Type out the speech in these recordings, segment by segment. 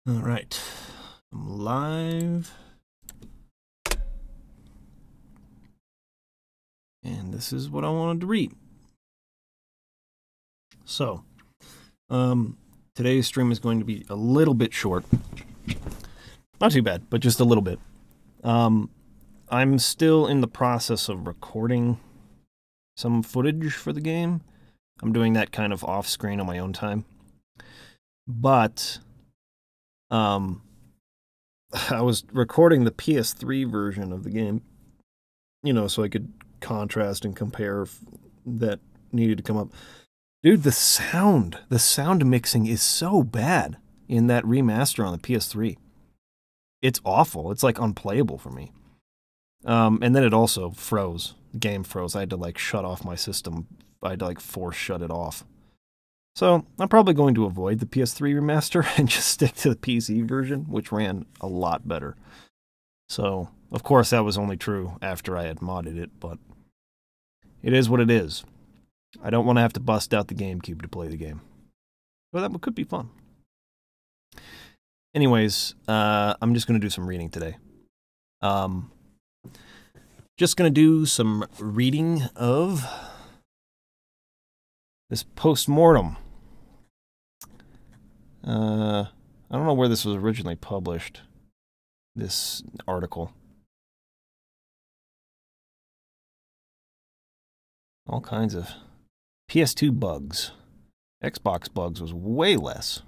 All right, I'm live, and this is what I wanted to read. So, today's stream is going to be a little bit short. Not too bad, but just a little bit. I'm still in the process of recording some footage for the game. I'm doing that kind of off screen on my own time. But, I was recording the PS3 version of the game, so I could contrast and compare that needed to come up. Dude, the sound mixing is so bad in that remaster on the PS3. It's awful. It's like unplayable for me. And then it also froze. The game froze. I had to shut off my system. I had to force shut it off. So I'm probably going to avoid the PS3 remaster and just stick to the PC version, which ran a lot better. So, of course, that was only true after I had modded it, but it is what it is. I don't want to have to bust out the GameCube to play the game. But that could be fun. Anyways, I'm just going to do some reading today. Just going to do some reading of this post-mortem. I don't know where this was originally published, this article. All kinds of PS2 bugs. Xbox bugs was way less.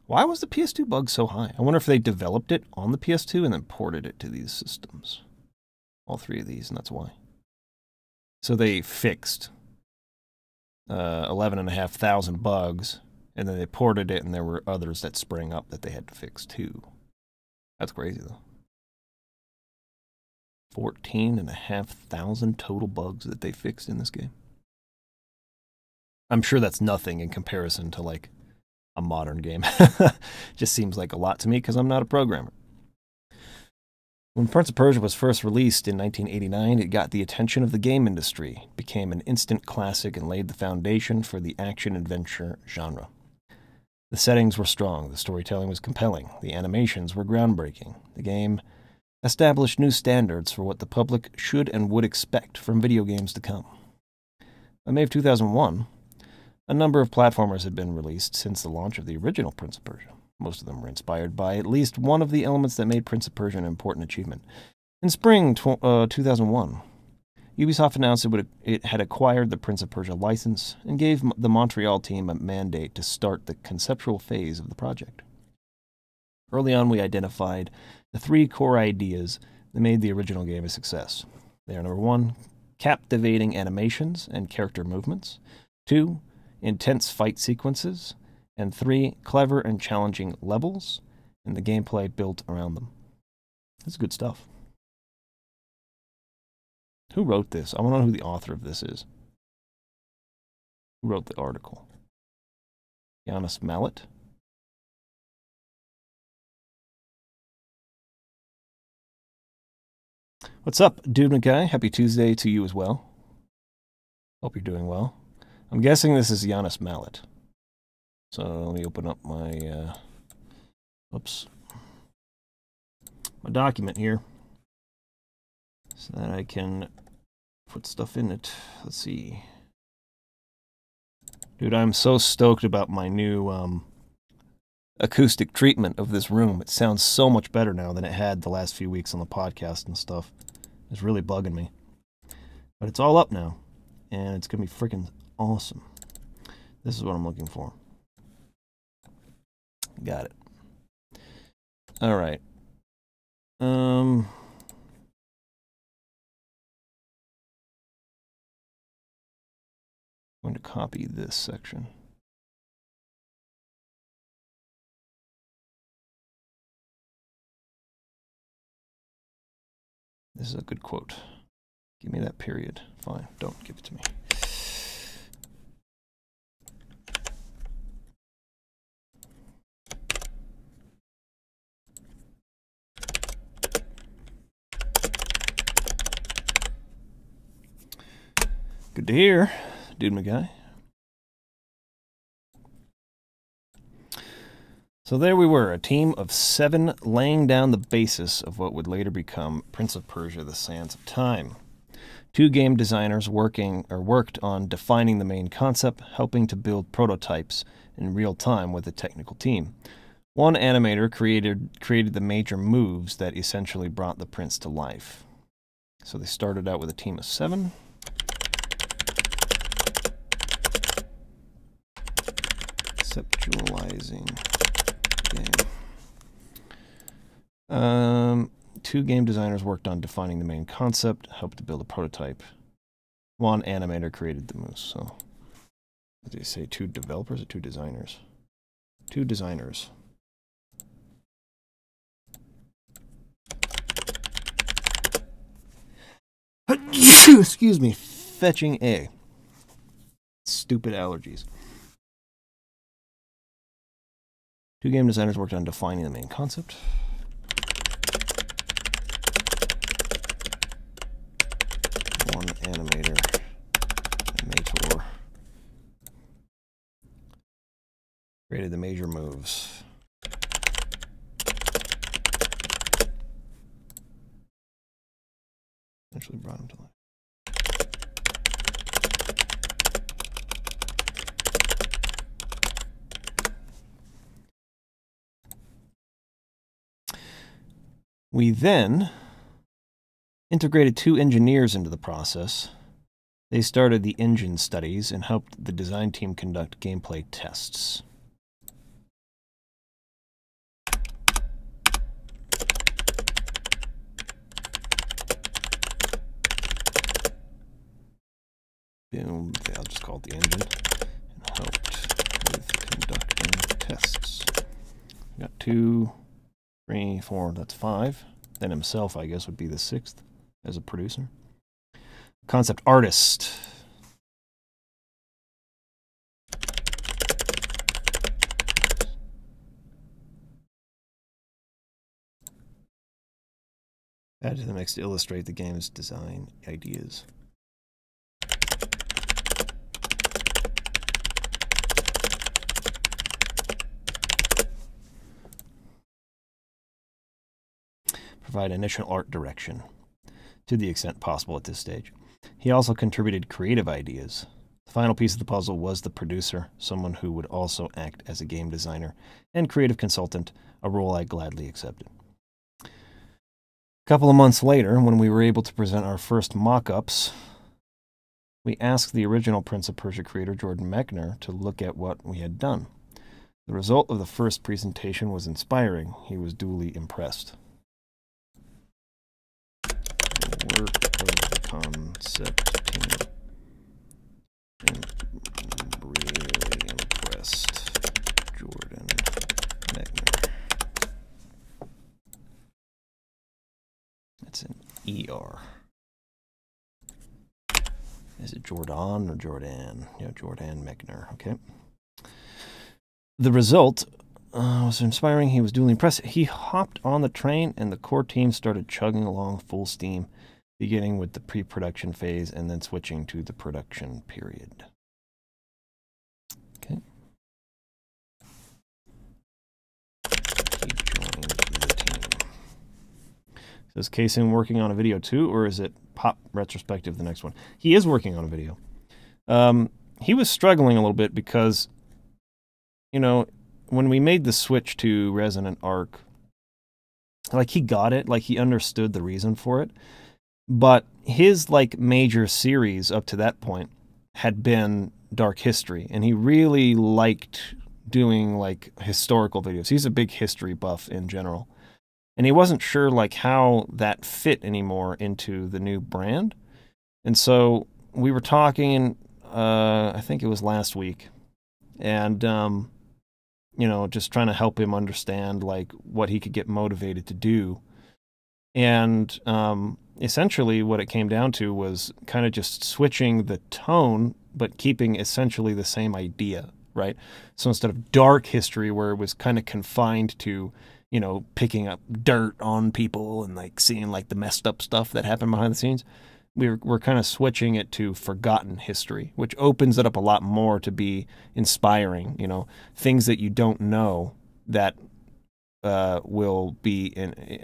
Why was the PS2 bug so high? I wonder if they developed it on the PS2 and then ported it to these systems. All three of these, and that's why. So they fixed 11,500 bugs, and then they ported it, and there were others that sprang up that they had to fix too. That's crazy, though. 14,500 total bugs that they fixed in this game. I'm sure that's nothing in comparison to a modern game. Just seems like a lot to me because I'm not a programmer. When Prince of Persia was first released in 1989, it got the attention of the game industry, became an instant classic, and laid the foundation for the action-adventure genre. The settings were strong, the storytelling was compelling, the animations were groundbreaking. The game established new standards for what the public should and would expect from video games to come. By May of 2001, a number of platformers had been released since the launch of the original Prince of Persia. Most of them were inspired by at least one of the elements that made Prince of Persia an important achievement. In spring 2001, Ubisoft announced it had acquired the Prince of Persia license and gave the Montreal team a mandate to start the conceptual phase of the project. Early on, we identified the three core ideas that made the original game a success. They are: number one, captivating animations and character movements; two, intense fight sequences; and three, clever and challenging levels, and the gameplay built around them. That's good stuff. Who wrote this? I want to know who the author of this is. Who wrote the article? Giannis Mallet? What's up, Dude McGuy? Happy Tuesday to you as well. Hope you're doing well. I'm guessing this is Giannis Mallet. So let me open up my, my document here so that I can put stuff in it. Let's see. Dude, I'm so stoked about my new acoustic treatment of this room. It sounds so much better now than it had the last few weeks on the podcast and stuff. It's really bugging me. But it's all up now, and it's going to be freaking awesome. This is what I'm looking for. Got it. All right. I'm going to copy this section. This is a good quote. Give me that period. Fine, don't give it to me. Good to hear, Dude McGuy. So there we were, a team of 7 laying down the basis of what would later become Prince of Persia: The Sands of Time. 2 game designers worked on defining the main concept, helping to build prototypes in real time with the technical team. 1 animator created the major moves that essentially brought the prince to life. So they started out with a team of 7. Conceptualizing game. 2 game designers worked on defining the main concept, helped to build a prototype. 1 animator created the moves. So, what did they say? 2 developers or 2 designers? 2 designers. Excuse me. Fetching A. Stupid allergies. 2 game designers worked on defining the main concept. 1 animator created the major moves. Eventually brought him to life. We then integrated 2 engineers into the process. They started the engine studies and helped the design team conduct gameplay tests. I'll just call it the engine. And helped with conducting tests. We got 2, 3, 4, that's 5. Then himself, I guess, would be the 6th as a producer. Concept artist. Added to the mix to illustrate the game's design ideas. Provide initial art direction to the extent possible at this stage. He also contributed creative ideas. The final piece of the puzzle was the producer, someone who would also act as a game designer and creative consultant, a role I gladly accepted. A couple of months later, when we were able to present our first mock-ups, we asked the original Prince of Persia creator, Jordan Mechner, to look at what we had done. The result of the first presentation was inspiring. He was duly impressed. The work of the concept team really impressed Jordan Mechner. That's an ER. Is it Jordan or Jordan? Yeah, Jordan Mechner. Okay. The result was inspiring. He was duly impressed. He hopped on the train, and the core team started chugging along full steam, beginning with the pre-production phase and then switching to the production period. Okay. He joined the team. Is Kaysen working on a video too, or is it pop retrospective, the next one? He is working on a video. He was struggling a little bit because, you know, when we made the switch to Resonant Arc, like, he got it, like, he understood the reason for it, but his, like, major series up to that point had been Dark History, and he really liked doing, like, historical videos. He's a big history buff in general, and he wasn't sure, like, how that fit anymore into the new brand. And so we were talking, I think it was last week, and you know, just trying to help him understand, like, what he could get motivated to do. And essentially what it came down to was kind of just switching the tone, but keeping essentially the same idea, right? So instead of dark history, where it was kind of confined to, you know, picking up dirt on people and, like, seeing, like, the messed up stuff that happened behind the scenes, we're kind of switching it to forgotten history, which opens it up a lot more to be inspiring, you know, things that you don't know that will be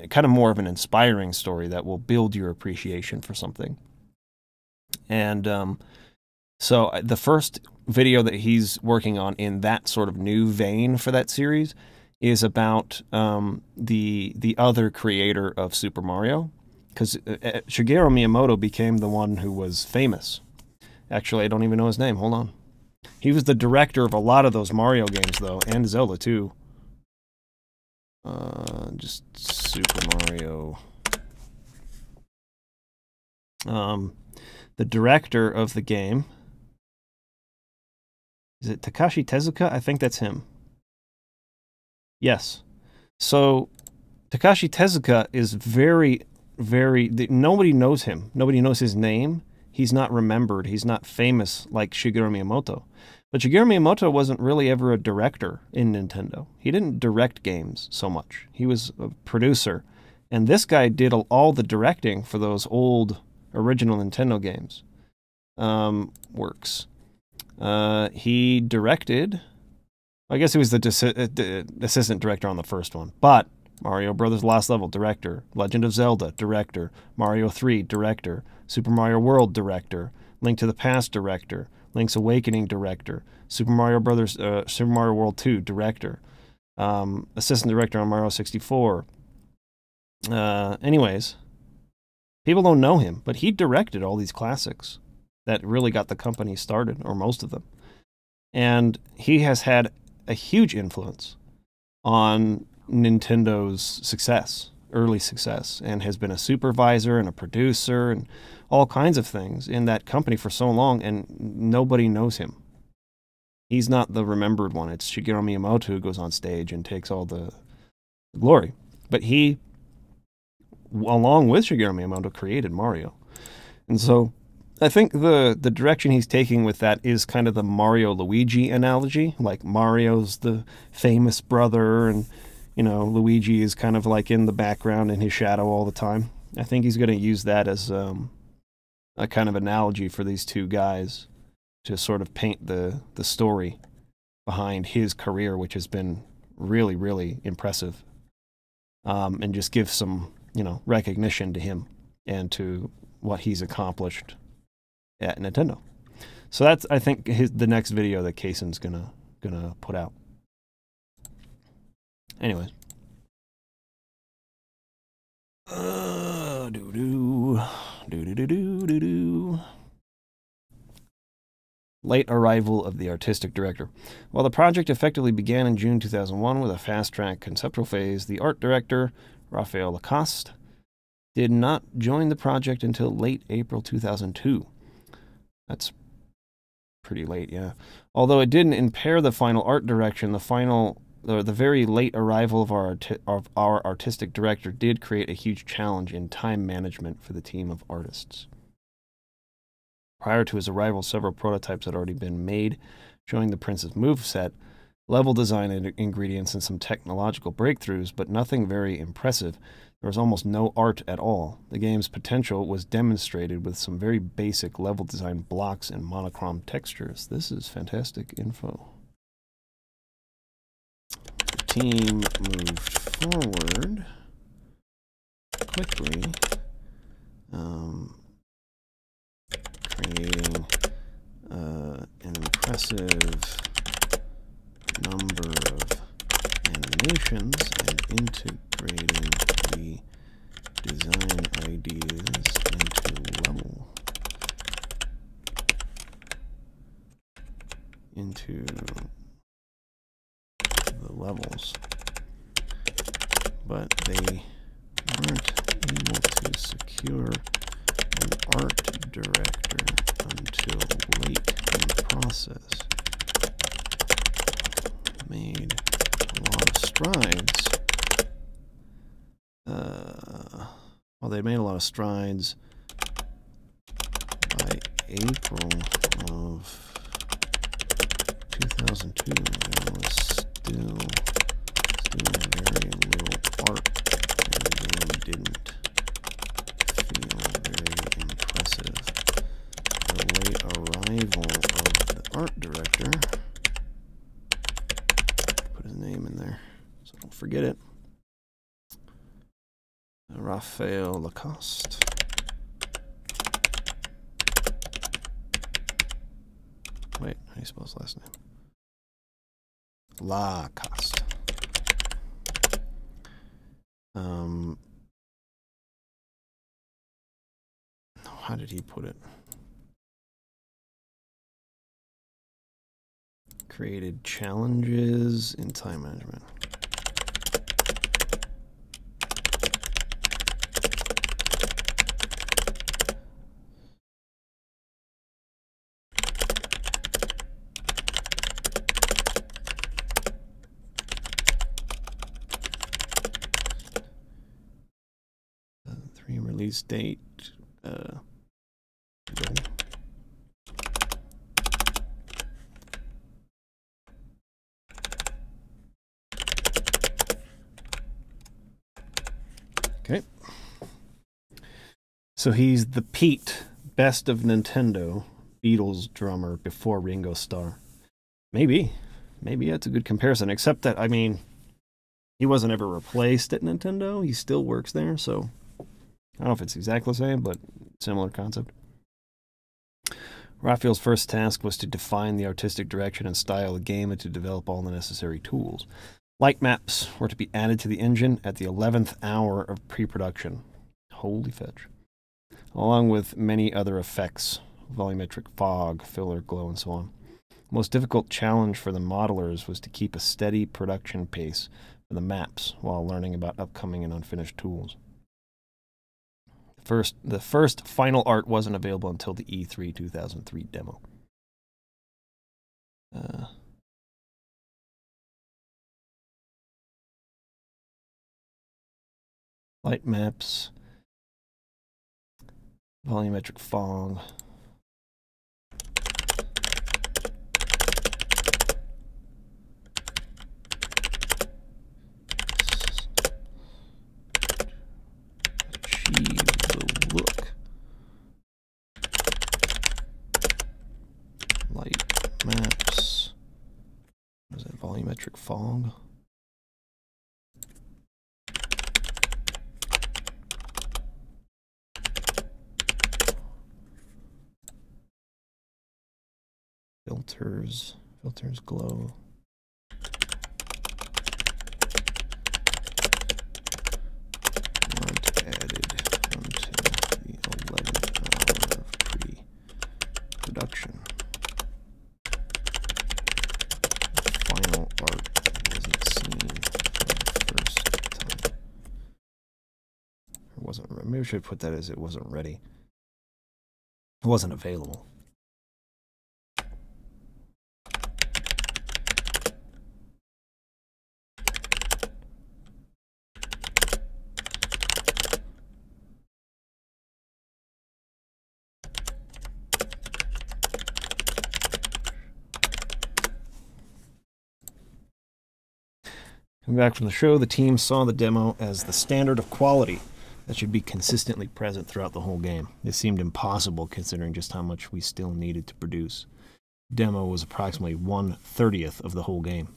kind of more of an inspiring story that will build your appreciation for something. And so the first video that he's working on in that sort of new vein for that series is about the other creator of Super Mario, because Shigeru Miyamoto became the one who was famous. Actually, I don't even know his name. Hold on. He was the director of a lot of those Mario games, though, and Zelda, too. Just Super Mario. The director of the game, is it Takashi Tezuka? I think that's him. Yes. So Takashi Tezuka is very, nobody knows him. Nobody knows his name. He's not remembered. He's not famous like Shigeru Miyamoto. But Shigeru Miyamoto wasn't really ever a director in Nintendo. He didn't direct games so much. He was a producer. And this guy did all the directing for those old original Nintendo games. Works. He directed... I guess he was the assistant director on the first one. But Mario Brothers Lost Level, director. Legend of Zelda, director. Mario 3, director. Super Mario World, director. Link to the Past, director. Link's Awakening, director. Super Mario World 2, director. Assistant director on Mario 64. Anyways, people don't know him, but he directed all these classics that really got the company started, or most of them. And he has had a huge influence on Nintendo's success, early success, and has been a supervisor and a producer and all kinds of things in that company for so long, and nobody knows him. He's not the remembered one. It's Shigeru Miyamoto who goes on stage and takes all the glory. But he, along with Shigeru Miyamoto, created Mario. And so I think the direction he's taking with that is kind of the Mario-Luigi analogy. Like, Mario's the famous brother, and, Luigi is kind of like in the background in his shadow all the time. I think he's going to use that as a kind of analogy for these two guys to sort of paint the story behind his career, which has been really, really impressive, and just give some, recognition to him and to what he's accomplished at Nintendo. So that's, I think, the next video that Kaysen's gonna put out. Anyways. Late arrival of the artistic director. While the project effectively began in June 2001 with a fast-track conceptual phase, the art director, Raphael Lacoste, did not join the project until late April 2002. That's pretty late, yeah. Although it didn't impair the final art direction, the very late arrival of our artistic director did create a huge challenge in time management for the team of artists. Prior to his arrival, several prototypes had already been made, showing the Prince's moveset, level design ingredients, and some technological breakthroughs, but nothing very impressive. There was almost no art at all. The game's potential was demonstrated with some very basic level design blocks and monochrome textures. This is fantastic info. The team moved forward quickly, creating an impressive number of animations and integrating the design ideas into the levels, but they weren't able to secure an art director until late in the process. Made a lot of strides. Well, they made a lot of strides by April of 2002. There was still very little art, and the game didn't feel very impressive. The late arrival of the art director, put his name in there, Don't forget it. Raphael Lacoste. Wait, how do you spell his last name? Lacoste. How did he put it? Created challenges in time management. Release date. Okay. So he's the Pete, best of Nintendo, Beatles drummer before Ringo Starr. Maybe that's a good comparison, except that, I mean, he wasn't ever replaced at Nintendo. He still works there, so I don't know if it's exactly the same, but similar concept. Raphael's first task was to define the artistic direction and style of the game and to develop all the necessary tools. Light maps were to be added to the engine at the 11th hour of pre-production. Holy fetch. Along with many other effects, volumetric fog, filler, glow, and so on. The most difficult challenge for the modelers was to keep a steady production pace for the maps while learning about upcoming and unfinished tools. The first final art wasn't available until the E3 2003 demo. Light maps, volumetric fog. Achieve the look. Light maps. What is that? Volumetric fog. Filters glow. Not added until the 11th hour of pre-production. The final art wasn't seen for the first time. Or wasn't. Maybe I should put that as it wasn't ready. It wasn't available. Coming back from the show, the team saw the demo as the standard of quality that should be consistently present throughout the whole game. This seemed impossible considering just how much we still needed to produce. The demo was approximately 1/30th of the whole game.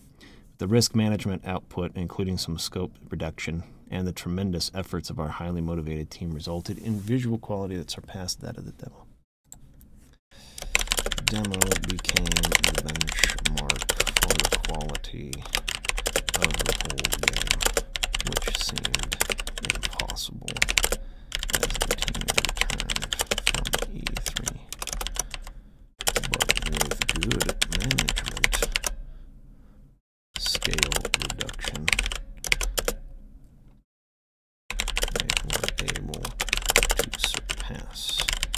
The risk management output, including some scope reduction, and the tremendous efforts of our highly motivated team resulted in visual quality that surpassed that of the demo. The demo became the benchmark for the quality of the whole game, which seemed impossible as the team returned from E3. But with good management, scale reduction, they were able to surpass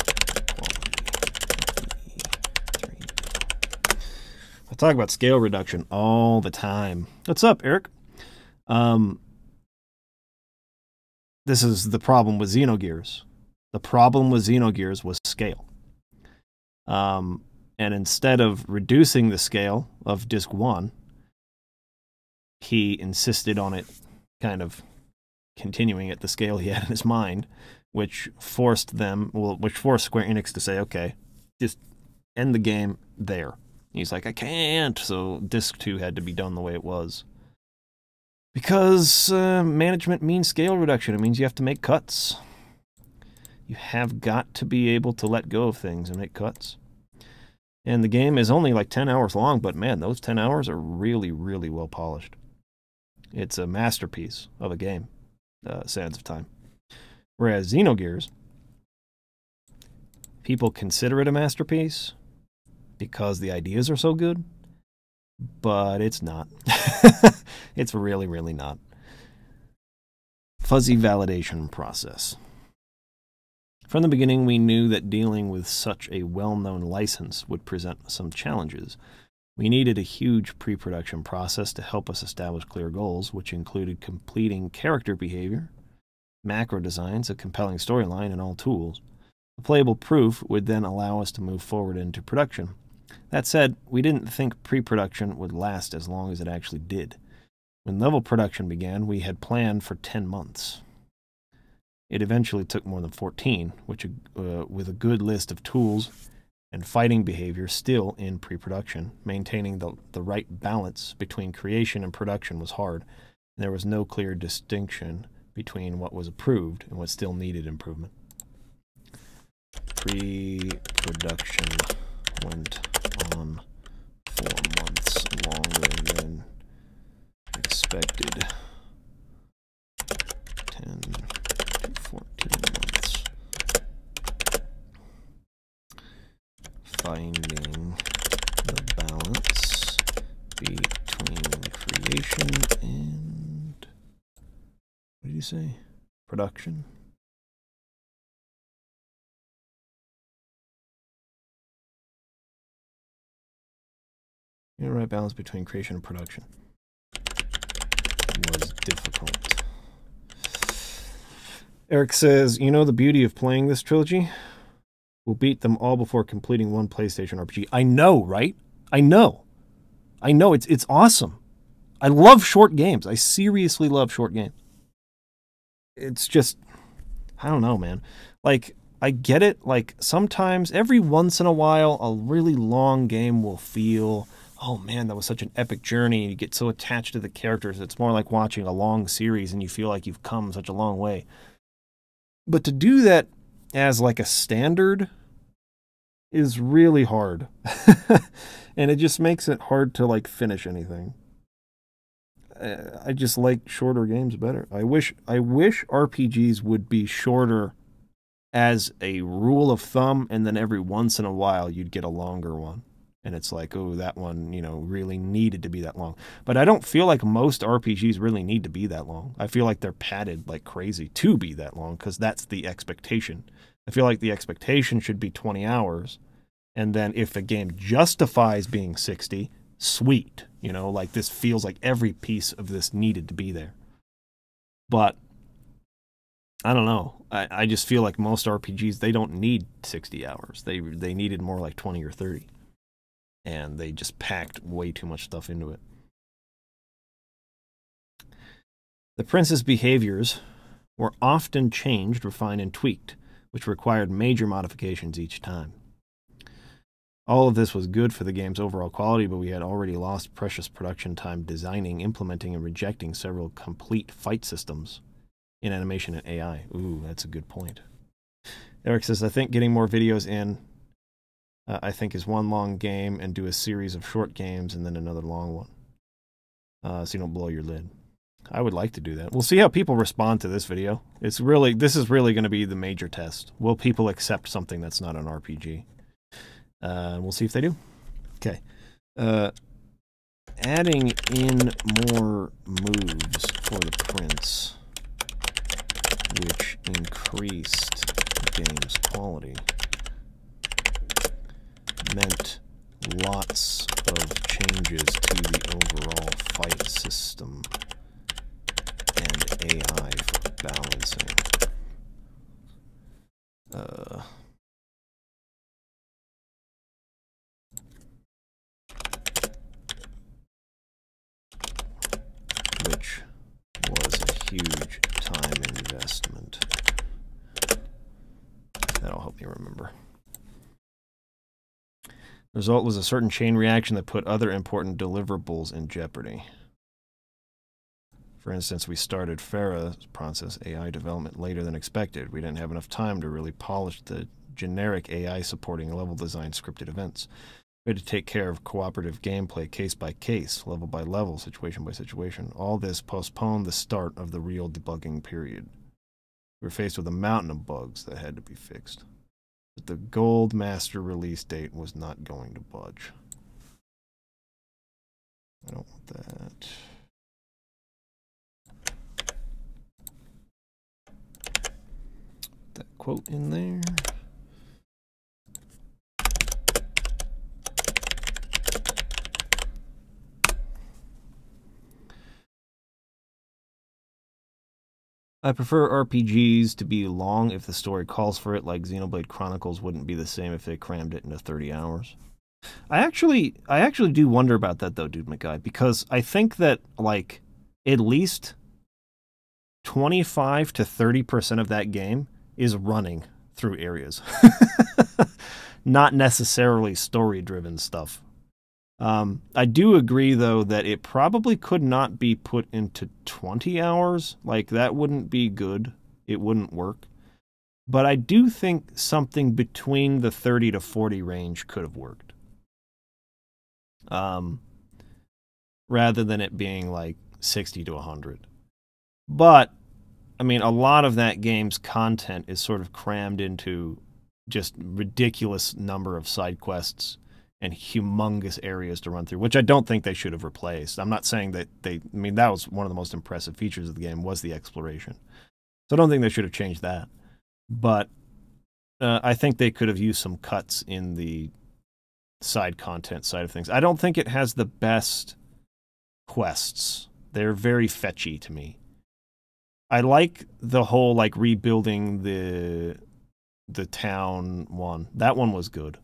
the quality of the E3. I talk about scale reduction all the time. What's up, Eric? This is the problem with Xenogears. The problem with Xenogears was scale. And instead of reducing the scale of Disc 1, he insisted on it kind of continuing at the scale he had in his mind, which forced Square Enix to say, okay, just end the game there. He's like, I can't. So Disc 2 had to be done the way it was. Because management means scale reduction. It means you have to make cuts. You have got to be able to let go of things and make cuts. And the game is only like 10 hours long, but man, those 10 hours are really, really well polished. It's a masterpiece of a game, Sands of Time. Whereas Xenogears, people consider it a masterpiece because the ideas are so good, but it's not. It's really, really not. Fuzzy validation process. From the beginning, we knew that dealing with such a well-known license would present some challenges. We needed a huge pre-production process to help us establish clear goals, which included completing character behavior, macro designs, a compelling storyline, and all tools. The playable proof would then allow us to move forward into production. That said, we didn't think pre-production would last as long as it actually did. When level production began, we had planned for 10 months. It eventually took more than 14, which, with a good list of tools and fighting behavior still in pre-production. Maintaining the right balance between creation and production was hard, and there was no clear distinction between what was approved and what still needed improvement. Pre-production went on 4 months longer than expected. 10 to 14 months. Finding the balance between creation and, what did you say? Production? The right balance between creation and production was difficult. Eric says, you know the beauty of playing this trilogy? We'll beat them all before completing one PlayStation RPG. I know, right? I know. It's awesome. I love short games. I seriously love short games. It's just, I don't know, man. Like, I get it. Like, sometimes, every once in a while, a really long game will feel, oh man, that was such an epic journey. You get so attached to the characters. It's more like watching a long series and you feel like you've come such a long way. But to do that as like a standard is really hard. And it just makes it hard to like finish anything. I just like shorter games better. I wish RPGs would be shorter as a rule of thumb, and then every once in a while you'd get a longer one. And it's like, oh, that one, really needed to be that long. But I don't feel like most RPGs really need to be that long. I feel like they're padded like crazy to be that long because that's the expectation. I feel like the expectation should be 20 hours. And then if the game justifies being 60, sweet. Like this feels like every piece of this needed to be there. But I don't know. I just feel like most RPGs, they don't need 60 hours. They needed more like 20 or 30. And they just packed way too much stuff into it. The prince's behaviors were often changed, refined, and tweaked, which required major modifications each time. All of this was good for the game's overall quality, but we had already lost precious production time designing, implementing, and rejecting several complete fight systems in animation and AI. Ooh, that's a good point. Eric says, I think getting more videos in, I think, is one long game and do a series of short games and then another long one. So you don't blow your lid. I would like to do that. We'll see how people respond to this video. This is really going to be the major test. Will people accept something that's not an RPG? We'll see if they do. Okay. Adding in more moves for the prince, which increased the game's quality, meant lots of changes to the overall fight system and AI for balancing. Which was a huge time investment. That'll help me remember. The result was a certain chain reaction that put other important deliverables in jeopardy. For instance, we started Farah's process AI development later than expected. We didn't have enough time to really polish the generic AI supporting level design scripted events. We had to take care of cooperative gameplay case by case, level by level, situation by situation. All this postponed the start of the real debugging period. We were faced with a mountain of bugs that had to be fixed. But the Gold Master release date was not going to budge. I don't want that. That quote in there. I prefer RPGs to be long if the story calls for it, like Xenoblade Chronicles wouldn't be the same if they crammed it into 30 hours. I actually do wonder about that though, Dude McGuy, because I think that like at least 25 to 30% of that game is running through areas. Not necessarily story-driven stuff. I do agree, though, that it probably could not be put into 20 hours. Like, that wouldn't be good. It wouldn't work. But I do think something between the 30 to 40 range could have worked. Rather than it being, like, 60 to 100. But, I mean, a lot of that game's content is sort of crammed into just ridiculous number of side quests and humongous areas to run through, which I don't think they should have replaced. I'm not saying that I mean, that was one of the most impressive features of the game was the exploration. So I don't think they should have changed that. But I think they could have used some cuts in the side content side of things. I don't think it has the best quests. They're very fetchy to me. I like the whole, like, rebuilding the town one. That one was good.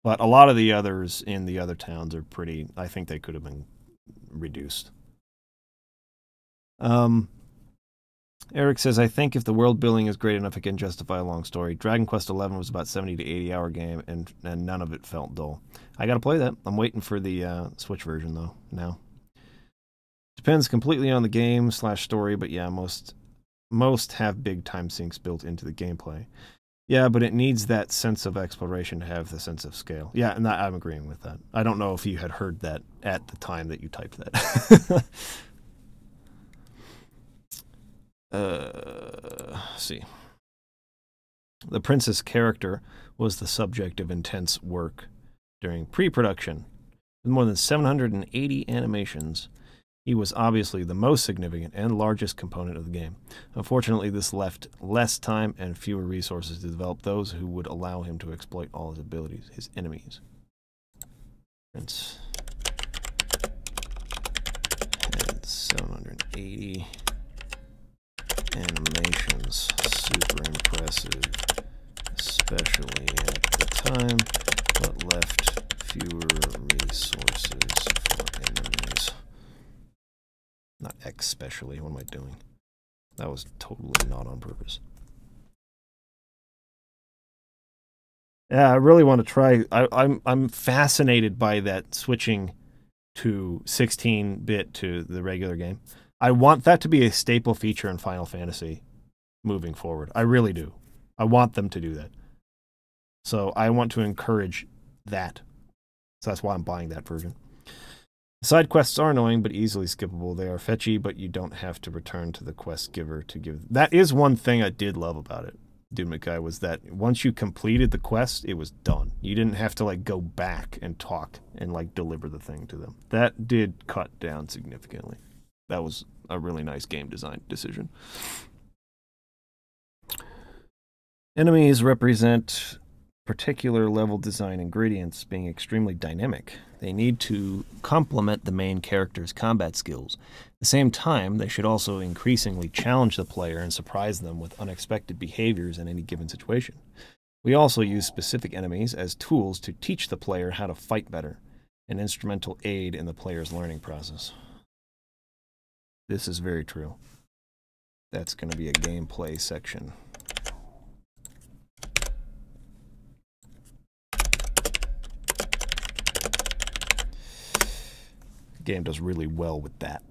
But a lot of the others in the other towns are pretty... I think they could have been reduced. Eric says, I think if the world building is great enough, it can justify a long story. Dragon Quest XI was about 70 to 80 hour game, and none of it felt dull. I gotta play that. I'm waiting for the Switch version, though, now. Depends completely on the game / story, but yeah, most have big time sinks built into the gameplay. Yeah, but it needs that sense of exploration to have the sense of scale. Yeah, and I'm agreeing with that. I don't know if you had heard that at the time that you typed that. Let's see. The Princess character was the subject of intense work during pre-production. With more than 780 animations, he was obviously the most significant and largest component of the game. Unfortunately, this left less time and fewer resources to develop those who would allow him to exploit all his abilities, his enemies. Prince had 780 animations. Super impressive, especially at the time, but left fewer resources for enemies. Not especially. What am I doing? That was totally not on purpose. Yeah, I really want to try. I'm fascinated by that switching to 16-bit to the regular game. I want that to be a staple feature in Final Fantasy moving forward. I really do. I want them to do that. So I want to encourage that. So that's why I'm buying that version. Side quests are annoying, but easily skippable. They are fetchy, but you don't have to return to the quest giver to give... That is one thing I did love about it, Dude McKay, was that once you completed the quest, it was done. You didn't have to, like, go back and talk and, like, deliver the thing to them. That did cut down significantly. That was a really nice game design decision. Enemies represent particular level design ingredients being extremely dynamic. They need to complement the main character's combat skills. At the same time, they should also increasingly challenge the player and surprise them with unexpected behaviors in any given situation. We also use specific enemies as tools to teach the player how to fight better, an instrumental aid in the player's learning process. This is very true. That's going to be a gameplay section. Game does really well with that.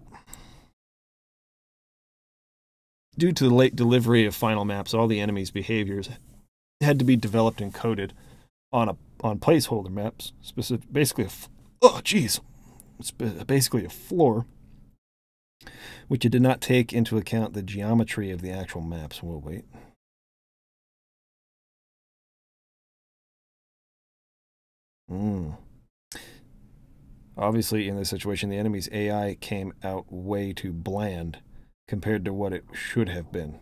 Due to the late delivery of final maps, all the enemies' behaviors had to be developed and coded on placeholder maps, basically it's basically a floor, which it did not take into account the geometry of the actual maps. We'll wait. Obviously, in this situation, the enemy's AI came out way too bland compared to what it should have been.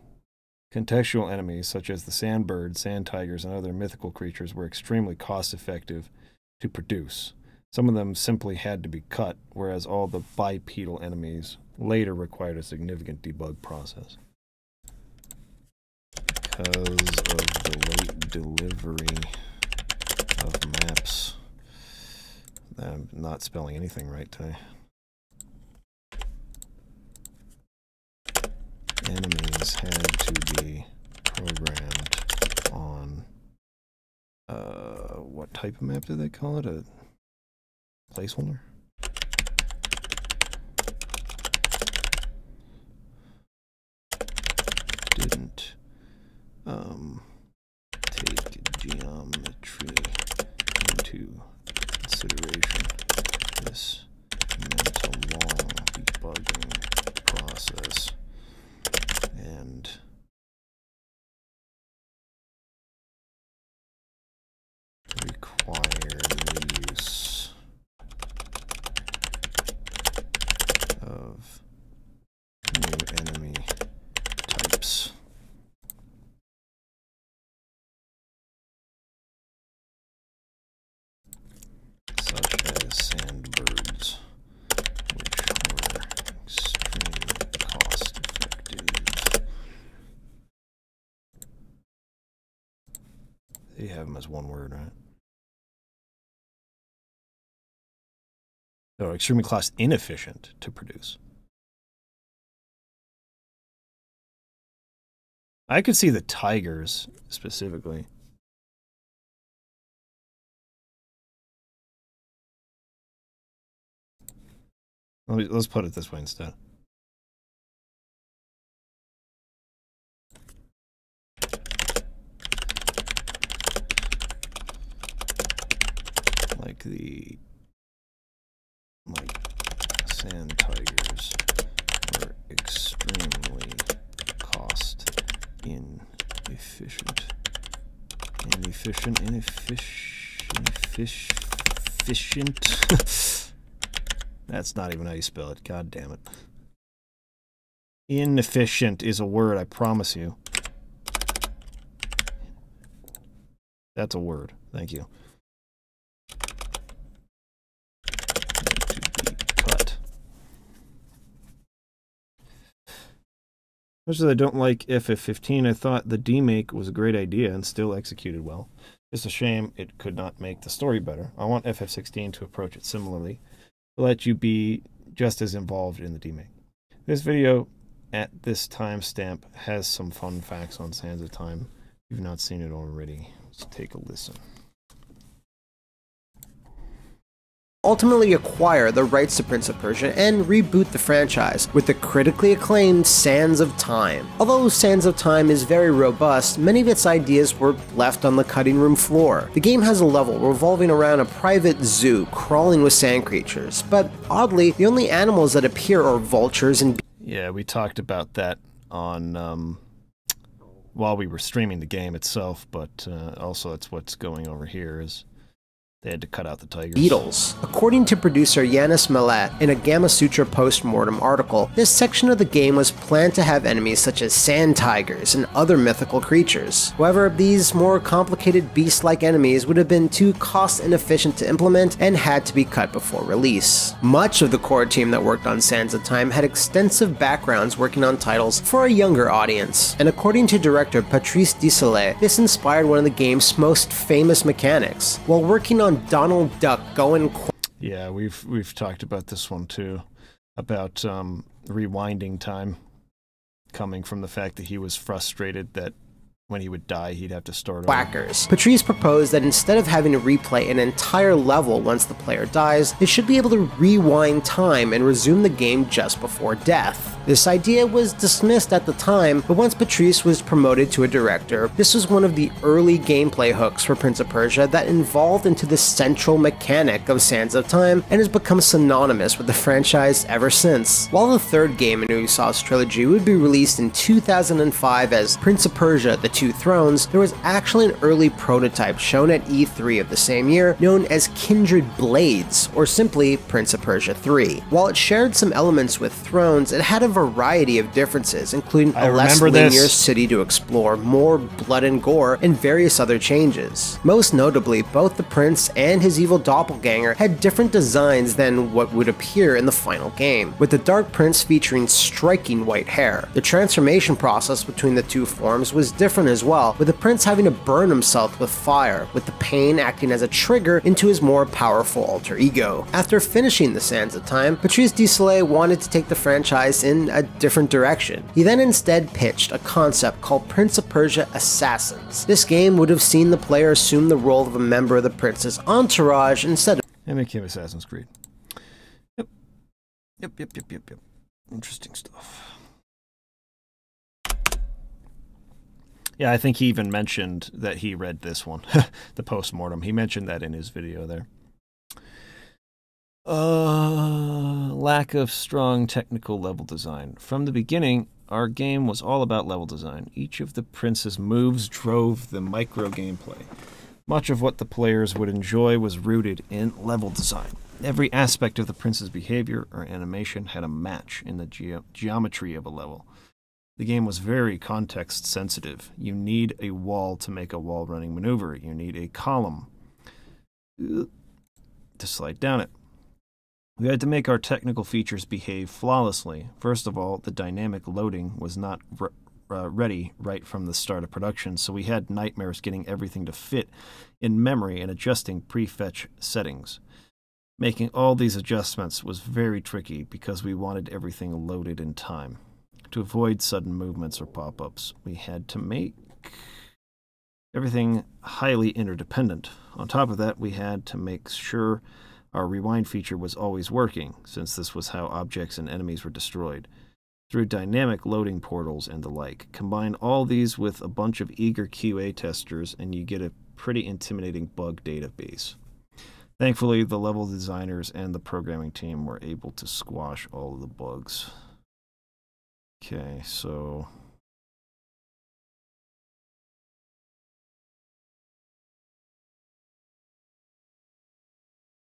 Contextual enemies, such as the sandbirds, sand tigers, and other mythical creatures, were extremely cost-effective to produce. Some of them simply had to be cut, whereas all the bipedal enemies later required a significant debug process. Because of the late delivery of maps. I'm not spelling anything right today. Enemies had to be programmed on what type of map do they call it? A placeholder? Didn't take geometry into consideration. This meant a long debugging process and required the use of new enemy types. Such as sandbirds, which were extremely cost-effective. They have them as one word, right? So extremely cost inefficient to produce. I could see the tigers specifically. Let's put it this way instead. Like sand tigers were extremely cost inefficient. Inefficient. That's not even how you spell it. God damn it. Inefficient is a word, I promise you. That's a word. Thank you. To be cut. Much as I don't like FF15, I thought the demake was a great idea and still executed well. It's a shame it could not make the story better. I want FF16 to approach it similarly, to let you be just as involved in the demake. This video at this timestamp has some fun facts on Sands of Time. If you've not seen it already, let's take a listen. Ultimately acquire the rights to Prince of Persia and reboot the franchise with the critically acclaimed Sands of Time. Although Sands of Time is very robust, many of its ideas were left on the cutting room floor. The game has a level revolving around a private zoo crawling with sand creatures, but oddly, the only animals that appear are vultures and yeah, we talked about that on while we were streaming the game itself, but also that's what's going over here is they had to cut out the tigers. Beetles. According to producer Yanis Millet in a Gamma Sutra post-mortem article, this section of the game was planned to have enemies such as sand tigers and other mythical creatures. However, these more complicated beast-like enemies would have been too cost-inefficient to implement and had to be cut before release. Much of the core team that worked on Sands of Time had extensive backgrounds working on titles for a younger audience, and according to director Patrice Desilets, this inspired one of the game's most famous mechanics. While working on Donald Duck going... Yeah, we've talked about this one too, about rewinding time coming from the fact that he was frustrated that when he would die, he'd have to start over. Whackers. Patrice proposed that instead of having to replay an entire level once the player dies, they should be able to rewind time and resume the game just before death. This idea was dismissed at the time, but once Patrice was promoted to a director, this was one of the early gameplay hooks for Prince of Persia that evolved into the central mechanic of Sands of Time and has become synonymous with the franchise ever since. While the third game in Ubisoft's trilogy would be released in 2005 as Prince of Persia: The Two Thrones, there was actually an early prototype shown at E3 of the same year known as Kindred Blades, or simply Prince of Persia 3. While it shared some elements with Thrones, it had a variety of differences, including a less linear city to explore, more blood and gore, and various other changes. Most notably, both the prince and his evil doppelganger had different designs than what would appear in the final game, with the Dark Prince featuring striking white hair. The transformation process between the two forms was different as well, with the prince having to burn himself with fire, with the pain acting as a trigger into his more powerful alter ego. After finishing the Sands of Time, Patrice Désilets wanted to take the franchise in a different direction. He then instead pitched a concept called Prince of Persia Assassins. This game would have seen the player assume the role of a member of the prince's entourage instead of... And became Assassin's Creed. Yep. Interesting stuff. Yeah, I think he even mentioned that he read this one, the post-mortem. He mentioned that in his video there. Lack of strong technical level design. From the beginning, our game was all about level design. Each of the prince's moves drove the micro gameplay. Much of what the players would enjoy was rooted in level design. Every aspect of the prince's behavior or animation had a match in the geometry of a level. The game was very context sensitive. You need a wall to make a wall running maneuver. You need a column to slide down it. We had to make our technical features behave flawlessly. First of all, the dynamic loading was not ready right from the start of production, so we had nightmares getting everything to fit in memory and adjusting prefetch settings. Making all these adjustments was very tricky because we wanted everything loaded in time. To avoid sudden movements or pop-ups, we had to make everything highly interdependent. On top of that, we had to make sure our rewind feature was always working, since this was how objects and enemies were destroyed, through dynamic loading portals and the like. Combine all these with a bunch of eager QA testers, and you get a pretty intimidating bug database. Thankfully, the level designers and the programming team were able to squash all of the bugs. Okay, so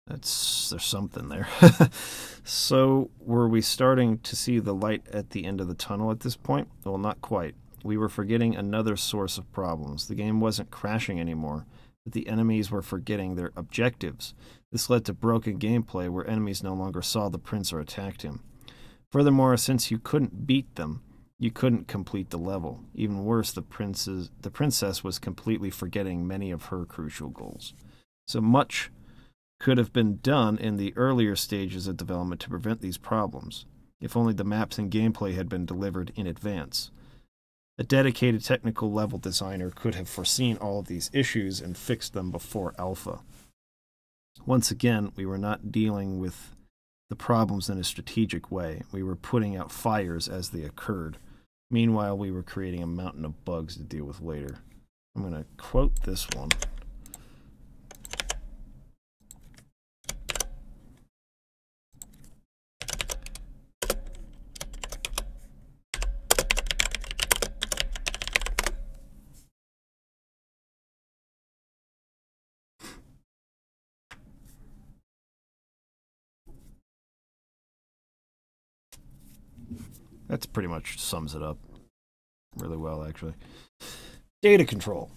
there's something there. So were we starting to see the light at the end of the tunnel at this point? Well, not quite. We were forgetting another source of problems. The game wasn't crashing anymore, but the enemies were forgetting their objectives. This led to broken gameplay where enemies no longer saw the prince or attacked him. Furthermore, since you couldn't beat them, you couldn't complete the level. Even worse, the princess was completely forgetting many of her crucial goals. So much could have been done in the earlier stages of development to prevent these problems, if only the maps and gameplay had been delivered in advance. A dedicated technical level designer could have foreseen all of these issues and fixed them before alpha. Once again, we were not dealing with the problems in a strategic way. We were putting out fires as they occurred. Meanwhile, we were creating a mountain of bugs to deal with later. I'm going to quote this one. That pretty much sums it up really well, actually. Data control.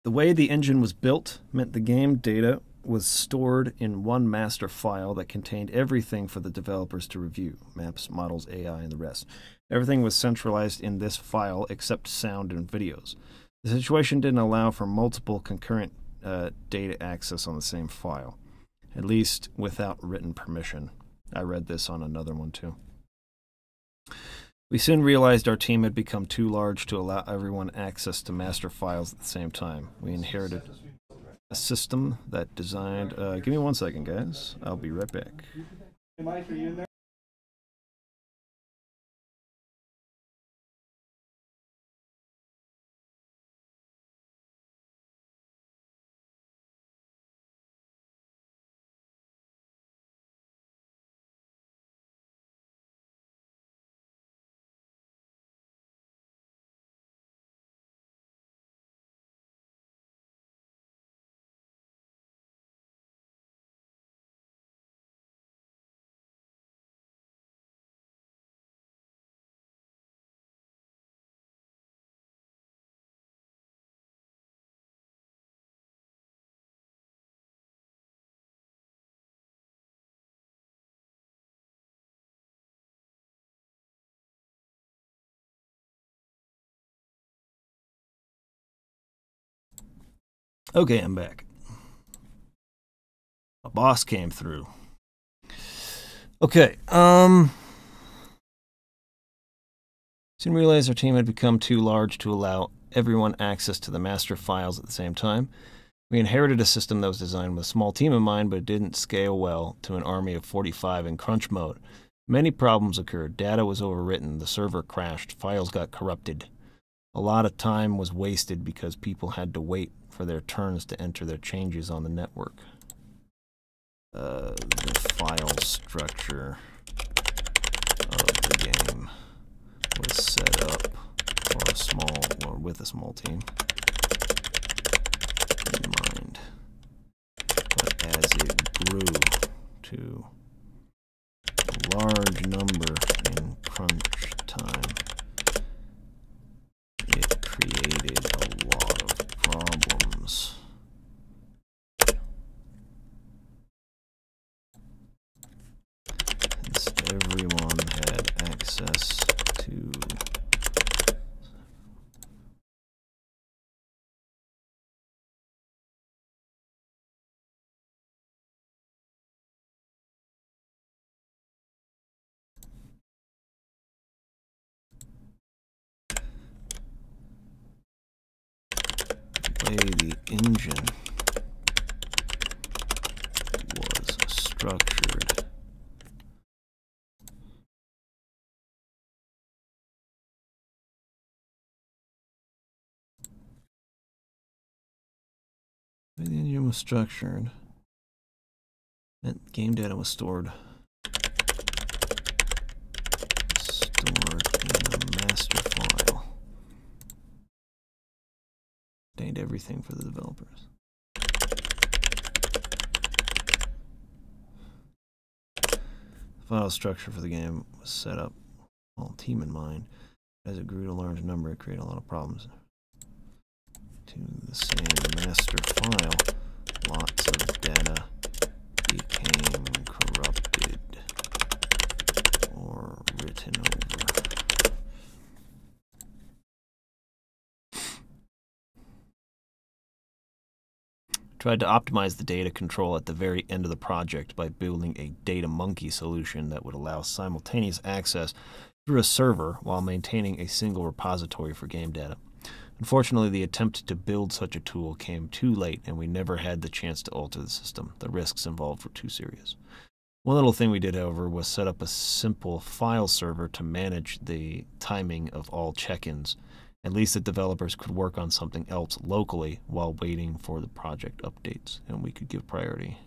The way the engine was built meant the game data was stored in one master file that contained everything for the developers to review: maps, models, AI, and the rest. Everything was centralized in this file except sound and videos. The situation didn't allow for multiple concurrent data access on the same file, at least without written permission. I read this on another one too. We soon realized our team had become too large to allow everyone access to master files at the same time. We inherited a system that designed... give me 1 second, guys. I'll be right back. Okay, I'm back. A boss came through. Okay, soon realized our team had become too large to allow everyone access to the master files at the same time. We inherited a system that was designed with a small team in mind, but it didn't scale well to an army of 45 in crunch mode. Many problems occurred. Data was overwritten, the server crashed, files got corrupted. A lot of time was wasted because people had to wait for their turns to enter their changes on the network. The file structure of the game was set up with a small team in mind. But as it grew to a large number in crunch time, it created a lot of problems. Since everyone had access to the engine was structured. The way the engine was structured meant game data was stored in a master file. Contained everything for the developers. The file structure for the game was set up all team in mind. As it grew to a large number, it created a lot of problems. To the same master file, lots of data became corrupted or written over. Tried to optimize the data control at the very end of the project by building a data monkey solution that would allow simultaneous access through a server while maintaining a single repository for game data. Unfortunately, the attempt to build such a tool came too late, and we never had the chance to alter the system. The risks involved were too serious. One little thing we did, however, was set up a simple file server to manage the timing of all check-ins. At least the developers could work on something else locally while waiting for the project updates, and we could give priority.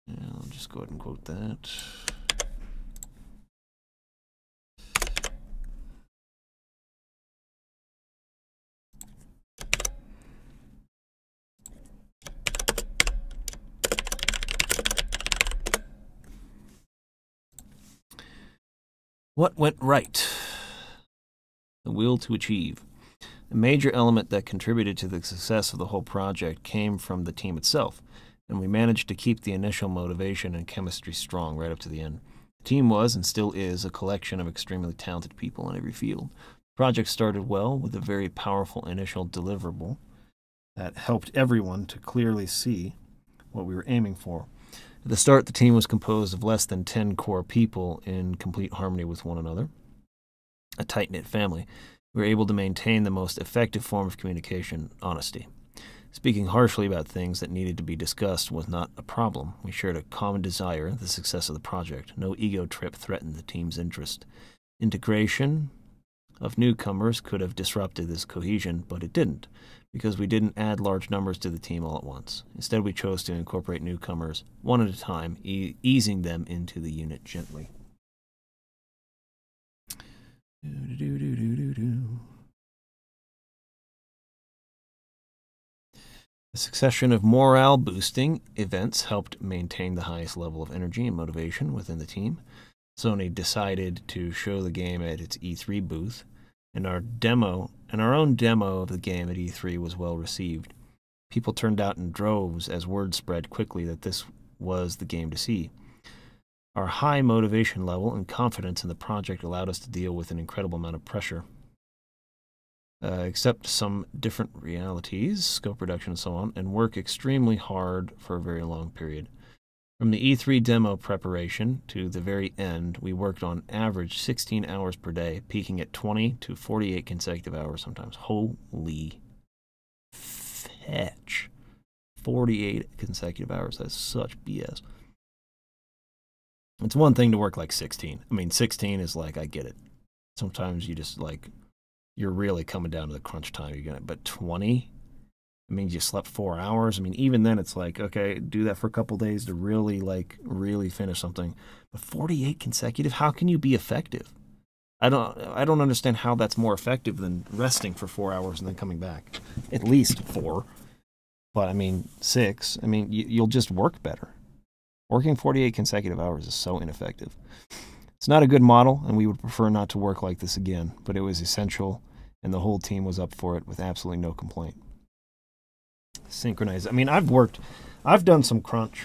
And I'll just go ahead and quote that. What went right? The will to achieve. A major element that contributed to the success of the whole project came from the team itself, and we managed to keep the initial motivation and chemistry strong right up to the end. The team was, and still is, a collection of extremely talented people in every field. The project started well with a very powerful initial deliverable that helped everyone to clearly see what we were aiming for. At the start, the team was composed of less than 10 core people in complete harmony with one another, a tight-knit family. We were able to maintain the most effective form of communication, honesty. Speaking harshly about things that needed to be discussed was not a problem. We shared a common desire, the success of the project. No ego trip threatened the team's interest. Integration of newcomers could have disrupted this cohesion, but it didn't, because we didn't add large numbers to the team all at once. Instead, we chose to incorporate newcomers one at a time, easing them into the unit gently. A succession of morale-boosting events helped maintain the highest level of energy and motivation within the team. Sony decided to show the game at its E3 booth, and our own demo of the game at E3 was well received. People turned out in droves as word spread quickly that this was the game to see. Our high motivation level and confidence in the project allowed us to deal with an incredible amount of pressure. accept some different realities, scope reduction, and so on, and work extremely hard for a very long period. From the E3 demo preparation to the very end, we worked on average 16 hours per day, peaking at 20 to 48 consecutive hours sometimes. Holy fetch. 48 consecutive hours. That's such BS. It's one thing to work like 16. I mean, 16 is like, I get it. Sometimes you just like, you're really coming down to the crunch time. You're gonna, but 20? I mean, you slept 4 hours. I mean, even then, it's like, okay, do that for a couple days to really finish something. But 48 consecutive, how can you be effective? I don't understand how that's more effective than resting for 4 hours and then coming back. At least 4. But I mean, 6. I mean, you'll just work better. Working 48 consecutive hours is so ineffective. It's not a good model, and we would prefer not to work like this again, but it was essential, and the whole team was up for it with absolutely no complaint. Synchronize. I mean, I've done some crunch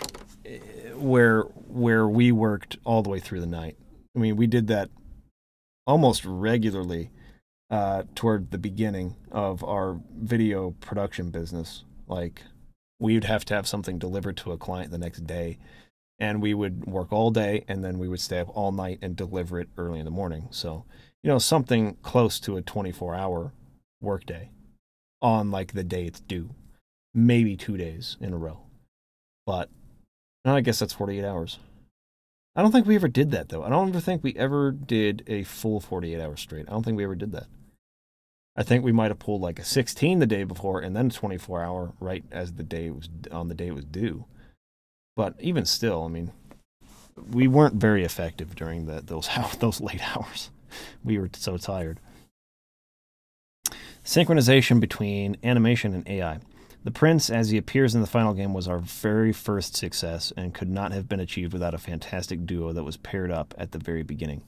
where we worked all the way through the night. I mean, we did that almost regularly toward the beginning of our video production business. Like, we would have to have something delivered to a client the next day, and we would work all day, and then we would stay up all night and deliver it early in the morning. So, something close to a 24-hour workday on like the day it's due. Maybe 2 days in a row. But I guess that's 48 hours. I don't think we ever did that, though. I don't ever think we ever did a full 48 hours straight. I don't think we ever did that. I think we might have pulled like a 16 the day before and then a 24-hour right as the day was on the day it was due. But even still, I mean, we weren't very effective during those late hours. We were so tired. Synchronization between animation and AI. The prince, as he appears in the final game, was our very first success and could not have been achieved without a fantastic duo that was paired up at the very beginning.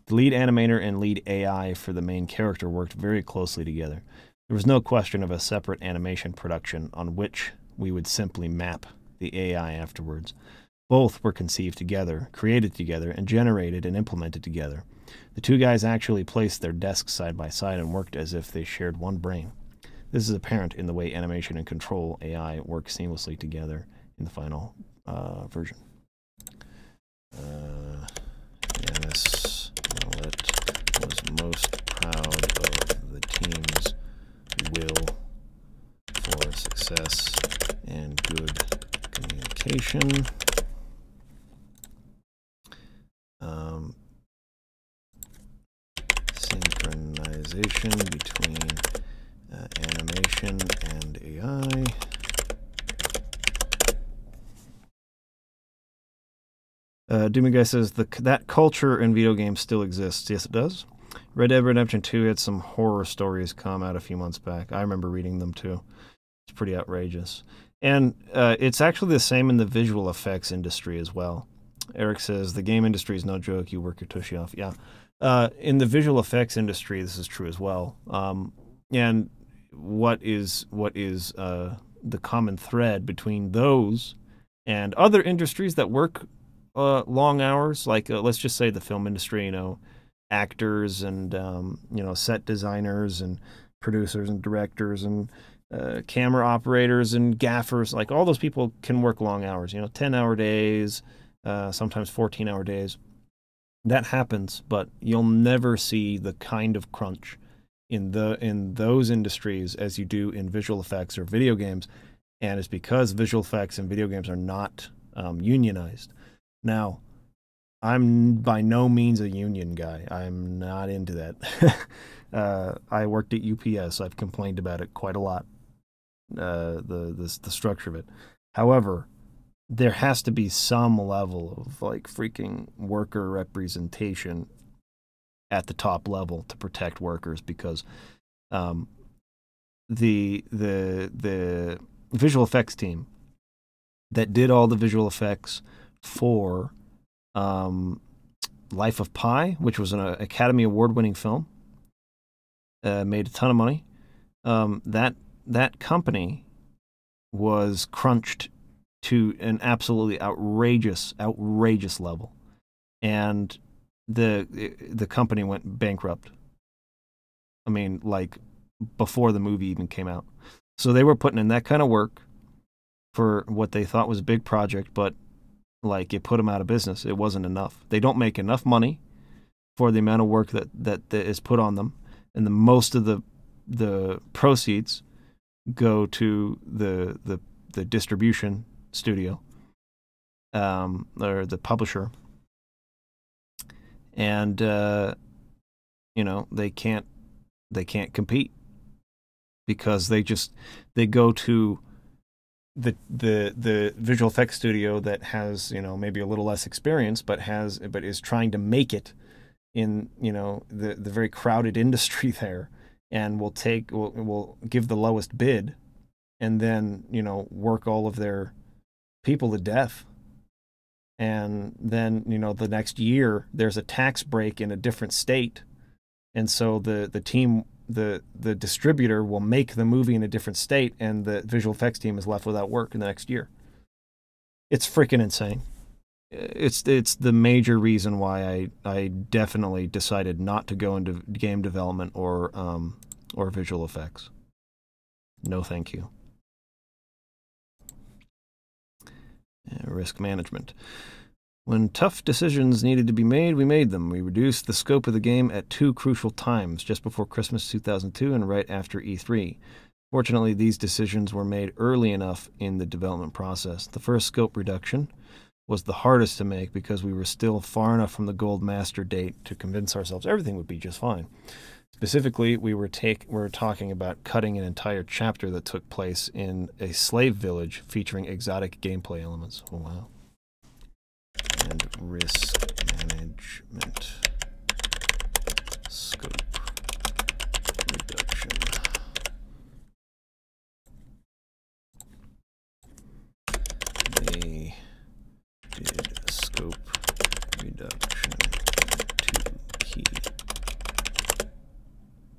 The lead animator and lead AI for the main character worked very closely together. There was no question of a separate animation production on which we would simply map the AI afterwards. Both were conceived together, created together, and generated and implemented together. The two guys actually placed their desks side by side and worked as if they shared one brain. This is apparent in the way animation and control AI work seamlessly together in the final version. Yanis Millet was most proud of the team's will for success and good communication. Synchronization between animation and AI. Doomy Guy says that culture in video games still exists. Yes, it does. Red Dead Redemption 2 had some horror stories come out a few months back. I remember reading them too. It's pretty outrageous. And it's actually the same in the visual effects industry as well. Eric says the game industry is no joke. You work your tushy off. Yeah. In the visual effects industry, this is true as well. And what is the common thread between those and other industries that work long hours, like let's just say the film industry, actors and set designers and producers and directors and camera operators and gaffers, like all those people can work long hours, 10-hour days, sometimes 14-hour days. That happens, but you'll never see the kind of crunch in those industries as you do in visual effects or video games, and it's because visual effects and video games are not unionized. Now, I'm by no means a union guy. I'm not into that. I worked at UPS. I've complained about it quite a lot, the structure of it. However, there has to be some level of like freaking worker representation at the top level to protect workers, because the visual effects team that did all the visual effects for Life of Pi, which was an Academy Award-winning film, made a ton of money. That company was crunched to an absolutely outrageous level, and the company went bankrupt. I mean, like before the movie even came out. So they were putting in that kind of work for what they thought was a big project, but like it put them out of business. It wasn't enough. They don't make enough money for the amount of work that is put on them, and most of the proceeds go to the distribution studio, or the publisher, and they can't compete because they go to the visual effects studio that has maybe a little less experience, but is trying to make it in the very crowded industry there, and will give the lowest bid, and then work all of their people to death. And then the next year there's a tax break in a different state, and so the team, the distributor, will make the movie in a different state, and the visual effects team is left without work in the next year. It's freaking insane. It's the major reason why I definitely decided not to go into game development or visual effects. No, thank you. Risk management. When tough decisions needed to be made, we made them. We reduced the scope of the game at 2 crucial times, just before Christmas 2002 and right after E3. Fortunately, these decisions were made early enough in the development process. The first scope reduction was the hardest to make because we were still far enough from the Gold Master date to convince ourselves everything would be just fine. Specifically, we were talking about cutting an entire chapter that took place in a slave village featuring exotic gameplay elements. Oh, wow. And risk management. Scope reduction. They did a scope reduction to key